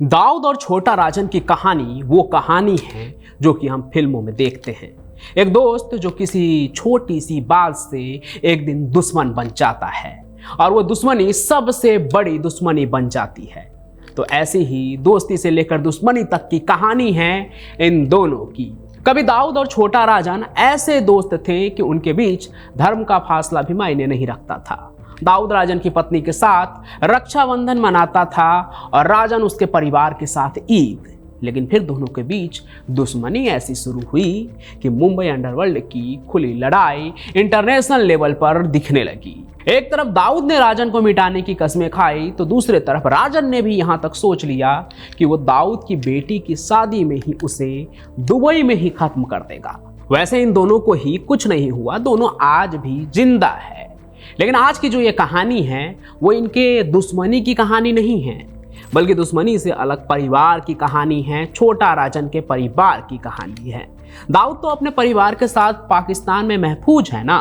दाऊद और छोटा राजन की कहानी वो कहानी है जो कि हम फिल्मों में देखते हैं। एक दोस्त जो किसी छोटी सी बात से एक दिन दुश्मन बन जाता है और वो दुश्मनी सबसे बड़ी दुश्मनी बन जाती है। तो ऐसी ही दोस्ती से लेकर दुश्मनी तक की कहानी है इन दोनों की। कभी दाऊद और छोटा राजन ऐसे दोस्त थे कि उनके बीच धर्म का फासला भी मायने नहीं रखता था। दाऊद राजन की पत्नी के साथ रक्षाबंधन मनाता था और राजन उसके परिवार के साथ ईद। लेकिन फिर दोनों के बीच दुश्मनी ऐसी शुरू हुई कि मुंबई अंडरवर्ल्ड की खुली लड़ाई इंटरनेशनल लेवल पर दिखने लगी। एक तरफ दाऊद ने राजन को मिटाने की कस्में खाई तो दूसरे तरफ राजन ने भी यहां तक सोच लिया कि वो दाऊद की बेटी की शादी में ही उसे दुबई में ही खत्म कर देगा। वैसे इन दोनों को ही कुछ नहीं हुआ, दोनों आज भी जिंदा है। लेकिन आज की जो ये कहानी है वो इनके दुश्मनी की कहानी नहीं है, बल्कि दुश्मनी से अलग परिवार की कहानी है। छोटा राजन के परिवार की कहानी है। दाऊद तो अपने परिवार के साथ पाकिस्तान में महफूज है ना,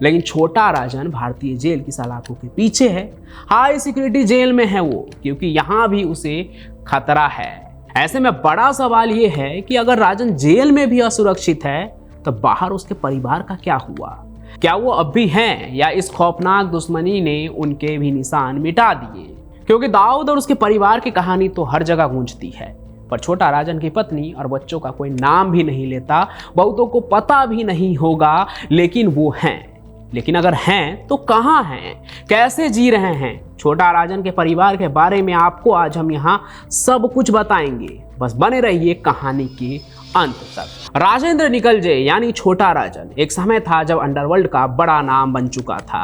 लेकिन छोटा राजन भारतीय जेल की सलाखों के पीछे है। हाई सिक्योरिटी जेल में है वो, क्योंकि यहाँ भी उसे खतरा है। ऐसे में बड़ा सवाल ये है कि अगर राजन जेल में भी असुरक्षित है तो बाहर उसके परिवार का क्या हुआ? क्या वो अब भी हैं या इस खौफनाक दुश्मनी ने उनके भी निशान मिटा दिए? क्योंकि दाऊद और उसके परिवार की कहानी तो हर जगह गूंजती है, पर छोटा राजन की पत्नी और बच्चों का कोई नाम भी नहीं लेता, बहुतों को पता भी नहीं होगा, लेकिन वो हैं। लेकिन अगर हैं तो कहाँ हैं, कैसे जी रहे हैं? छोटा राजन के परिवार के बारे में आपको आज हम यहाँ सब कुछ बताएंगे। बस बने रहिए कहानी के अंत तक। राजेंद्र निकलजे यानी छोटा राजन एक समय था जब अंडरवर्ल्ड का बड़ा नाम बन चुका था।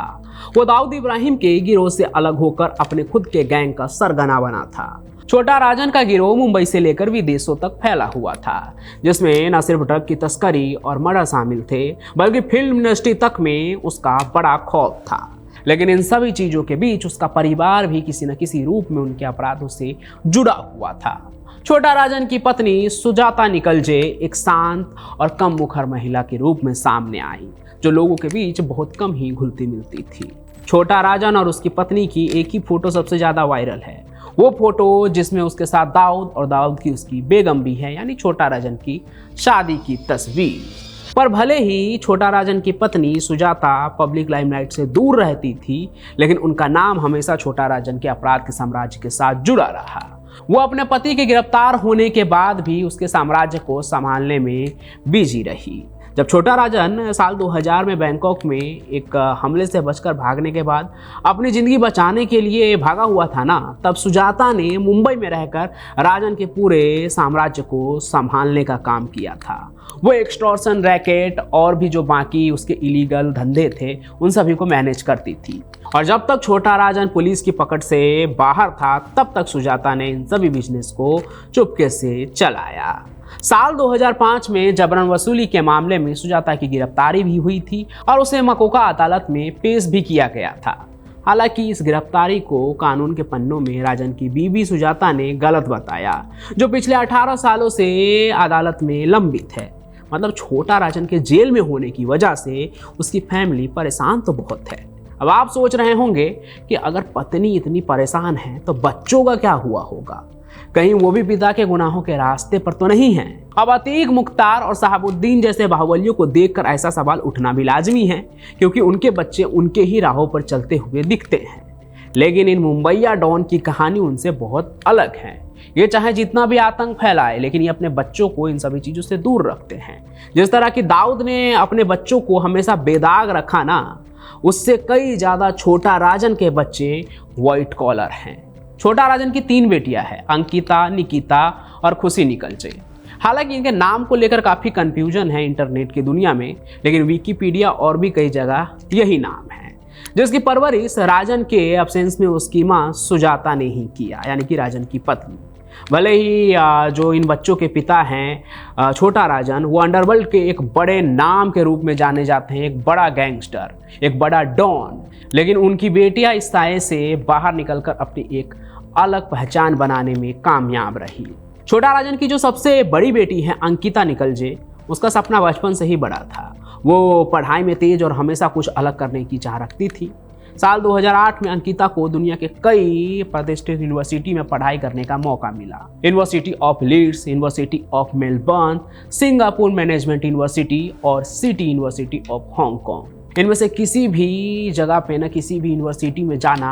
वो दाऊद इब्राहिम के गिरोह से अलग होकर अपने खुद के गैंग का सरगना बना था। छोटा राजन का गिरोह मुंबई से लेकर विदेशों तक फैला हुआ था, जिसमें न सिर्फ ड्रग की तस्करी और मर्डर शामिल थे, बल्कि फिल्म इंडस्ट्री तक में उसका बड़ा खौफ था। लेकिन इन सभी चीजों के बीच उसका परिवार भी किसी न किसी रूप में उनके अपराधों से जुड़ा हुआ था। छोटा राजन की पत्नी सुजाता निकलजे एक शांत और कम मुखर महिला के रूप में सामने आई, जो लोगों के बीच बहुत कम ही घुलती मिलती थी। छोटा राजन और उसकी पत्नी की एक ही फोटो सबसे ज्यादा वायरल है, वो फोटो जिसमें उसके साथ दाऊद और दाऊद की उसकी बेगम भी है, यानी छोटा राजन की शादी की तस्वीर। पर भले ही छोटा राजन की पत्नी सुजाता पब्लिक लाइमलाइट से दूर रहती थी, लेकिन उनका नाम हमेशा छोटा राजन के अपराध के साम्राज्य के साथ जुड़ा रहा। वो अपने पति के गिरफ्तार होने के बाद भी उसके साम्राज्य को संभालने में बिजी रही। जब छोटा राजन साल 2000 में बैंकॉक में एक हमले से बचकर भागने के बाद अपनी ज़िंदगी बचाने के लिए भागा हुआ था ना, तब सुजाता ने मुंबई में रहकर राजन के पूरे साम्राज्य को संभालने का काम किया था। वो एक्सटॉर्शन रैकेट और भी जो बाकी उसके इलीगल धंधे थे उन सभी को मैनेज करती थी। और जब तक छोटा राजन पुलिस की पकड़ से बाहर था, तब तक सुजाता ने इन सभी बिजनेस को चुपके से चलाया। साल 2005 में जबरन वसूली के मामले में सुजाता की गिरफ्तारी भी हुई थी और उसे मकोका अदालत में पेश भी किया गया था। हालांकि इस गिरफ्तारी को कानून के पन्नों में राजन की बीवी सुजाता ने गलत बताया, जो पिछले 18 सालों से अदालत में लंबित है। मतलब छोटा राजन के जेल में होने की वजह से उसकी फैमिली परेशान तो बहुत है। अब आप सोच रहे होंगे कि अगर पत्नी इतनी परेशान है तो बच्चों का क्या हुआ होगा? कहीं वो भी पिता के गुनाहों के रास्ते पर तो नहीं है? अब अतीक, मुख्तार और साहबुद्दीन जैसे बाहुबलियों को देखकर ऐसा सवाल उठना भी लाजमी है, क्योंकि उनके बच्चे उनके ही राहों पर चलते हुए दिखते हैं। लेकिन इन मुंबईया डॉन की कहानी उनसे बहुत अलग है। ये चाहे जितना भी आतंक फैलाए, लेकिन ये अपने बच्चों को इन सभी चीज़ों से दूर रखते हैं। जिस तरह की दाऊद ने अपने बच्चों को हमेशा बेदाग रखा ना, उससे कई ज़्यादा छोटा राजन के बच्चे व्हाइट कॉलर हैं। छोटा राजन की 3 बेटियां हैं, अंकिता, निकिता और खुशी निकलजे। हालांकि इनके नाम को लेकर काफ़ी कंफ्यूजन है इंटरनेट की दुनिया में, लेकिन विकिपीडिया और भी कई जगह यही नाम है। जिसकी परवरिश राजन के एब्सेंस में उसकी माँ सुजाता ने ही किया, यानी कि राजन की पत्नी। भले ही जो इन बच्चों के पिता हैं छोटा राजन, वो अंडरवर्ल्ड के एक बड़े नाम के रूप में जाने जाते हैं, एक बड़ा गैंगस्टर, एक बड़ा डॉन, लेकिन उनकी बेटियां इस साये से बाहर निकलकर अपनी एक अलग पहचान बनाने में कामयाब रही। छोटा राजन की जो सबसे बड़ी बेटी है अंकिता निकलजे, उसका सपना बचपन से ही बड़ा था। वो पढ़ाई में तेज और हमेशा कुछ अलग करने की चाह रखती थी। साल 2008 में अंकिता को दुनिया के कई प्रतिष्ठित यूनिवर्सिटी में पढ़ाई करने का मौका मिला। University of Leeds, university of Melbourne, Singapore management university और सिटी यूनिवर्सिटी ऑफ हांगकांग। इनमें से किसी भी जगह पे ना, किसी भी यूनिवर्सिटी में जाना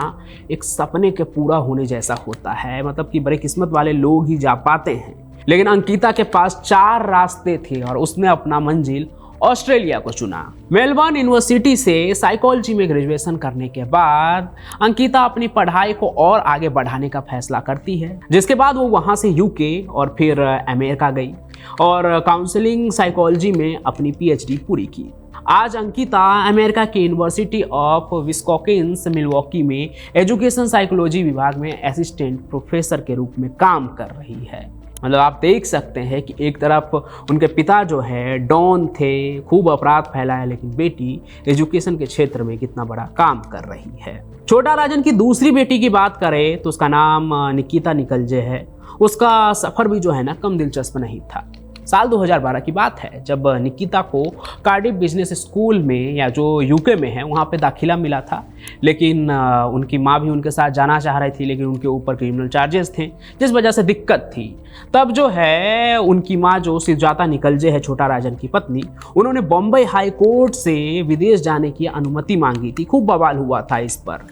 एक सपने के पूरा होने जैसा होता है। मतलब कि बड़े किस्मत वाले लोग ही जा पाते हैं। लेकिन अंकिता के पास 4 रास्ते थे और उसने अपना मंजिल ऑस्ट्रेलिया को चुना। मेलबर्न यूनिवर्सिटी से साइकोलॉजी में ग्रेजुएशन करने के बाद अंकिता अपनी पढ़ाई को और आगे बढ़ाने का फैसला करती है, जिसके बाद वो वहाँ से यूके और फिर अमेरिका गई और काउंसलिंग साइकोलॉजी में अपनी पीएचडी पूरी की। आज अंकिता अमेरिका की यूनिवर्सिटी ऑफ विस्कॉन्सिन मिलवॉकी में एजुकेशन साइकोलॉजी विभाग में असिस्टेंट प्रोफेसर के रूप में काम कर रही है। मतलब आप देख सकते हैं कि एक तरफ उनके पिता जो है डॉन थे, खूब अपराध फैलाया, लेकिन बेटी एजुकेशन के क्षेत्र में कितना बड़ा काम कर रही है। छोटा राजन की दूसरी बेटी की बात करें तो उसका नाम निकिता निकलजे है। उसका सफ़र भी जो है ना कम दिलचस्प नहीं था। साल 2012 की बात है जब निकिता को कार्डिफ बिजनेस स्कूल में, या जो यूके में है, वहाँ पे दाखिला मिला था। लेकिन उनकी माँ भी उनके साथ जाना चाह रही थी, लेकिन उनके ऊपर क्रिमिनल चार्जेस थे, जिस वजह से दिक्कत थी। तब जो है उनकी माँ जो सुजाता निकलजे है, छोटा राजन की पत्नी, उन्होंने बॉम्बे हाई कोर्ट से विदेश जाने की अनुमति मांगी थी। खूब बवाल हुआ था इस पर।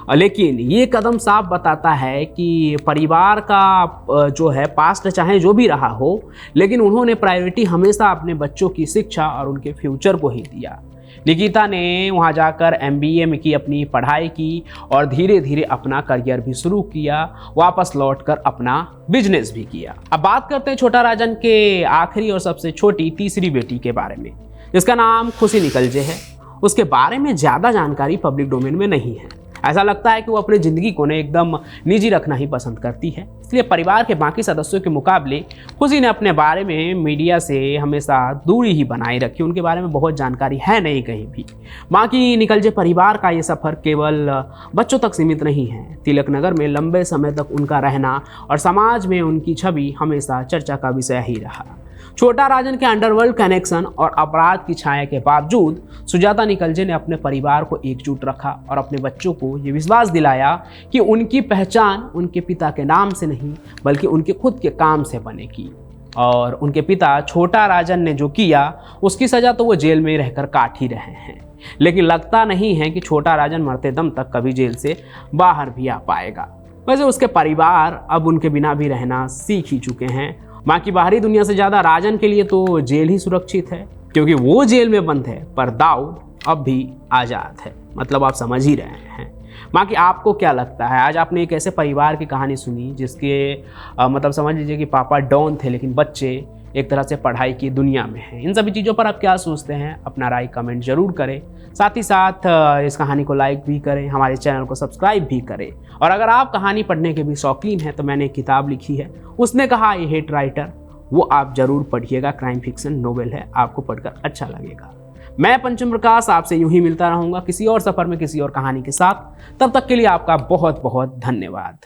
लेकिन ये कदम साफ बताता है कि परिवार का जो है पास्ट चाहे जो भी रहा हो, लेकिन उन्होंने प्रायोरिटी हमेशा अपने बच्चों की शिक्षा और उनके फ्यूचर को ही दिया। निकिता ने वहाँ जाकर MBA में की अपनी पढ़ाई की और धीरे धीरे अपना करियर भी शुरू किया। वापस लौटकर अपना बिजनेस भी किया। अब बात करते हैं छोटा राजन के आखिरी और सबसे छोटी तीसरी बेटी के बारे में, जिसका नाम खुशी निकलजे है। उसके बारे में ज़्यादा जानकारी पब्लिक डोमेन में नहीं है। ऐसा लगता है कि वो अपनी ज़िंदगी को एकदम निजी रखना ही पसंद करती है। इसलिए परिवार के बाकी सदस्यों के मुकाबले खुशी ने अपने बारे में मीडिया से हमेशा दूरी ही बनाए रखी। उनके बारे में बहुत जानकारी है नहीं कहीं भी। माँ की निकलजे परिवार का ये सफ़र केवल बच्चों तक सीमित नहीं है। तिलक नगर में लंबे समय तक उनका रहना और समाज में उनकी छवि हमेशा चर्चा का विषय ही रहा। छोटा राजन के अंडरवर्ल्ड कनेक्शन और अपराध की छाया के बावजूद सुजाता निकलजे ने अपने परिवार को एकजुट रखा और अपने बच्चों को ये विश्वास दिलाया कि उनकी पहचान उनके पिता के नाम से नहीं, बल्कि उनके खुद के काम से बनेगी। और उनके पिता छोटा राजन ने जो किया उसकी सज़ा तो वो जेल में रहकर काट ही रहे हैं। लेकिन लगता नहीं है कि छोटा राजन मरते दम तक कभी जेल से बाहर भी आ पाएगा। वैसे उसके परिवार अब उनके बिना भी रहना सीख ही चुके हैं। माँ की बाहरी दुनिया से ज़्यादा राजन के लिए तो जेल ही सुरक्षित है, क्योंकि वो जेल में बंद है पर दाऊद अब भी आज़ाद है। मतलब आप समझ ही रहे हैं। माँ की आपको क्या लगता है? आज आपने एक ऐसे परिवार की कहानी सुनी जिसके मतलब समझ लीजिए कि पापा डॉन थे, लेकिन बच्चे एक तरह से पढ़ाई की दुनिया में हैं। इन सभी चीज़ों पर आप क्या सोचते हैं? अपना राय कमेंट जरूर करें। साथ ही साथ इस कहानी को लाइक भी करें, हमारे चैनल को सब्सक्राइब भी करें। और अगर आप कहानी पढ़ने के भी शौकीन हैं तो मैंने एक किताब लिखी है, उसने कहा आई हेट राइटर, वो आप ज़रूर पढ़िएगा। क्राइम फिक्शन नोवेल है, आपको पढ़कर अच्छा लगेगा। मैं पंचम प्रकाश आपसे यूं ही मिलता रहूँगा किसी और सफ़र में किसी और कहानी के साथ। तब तक के लिए आपका बहुत बहुत धन्यवाद।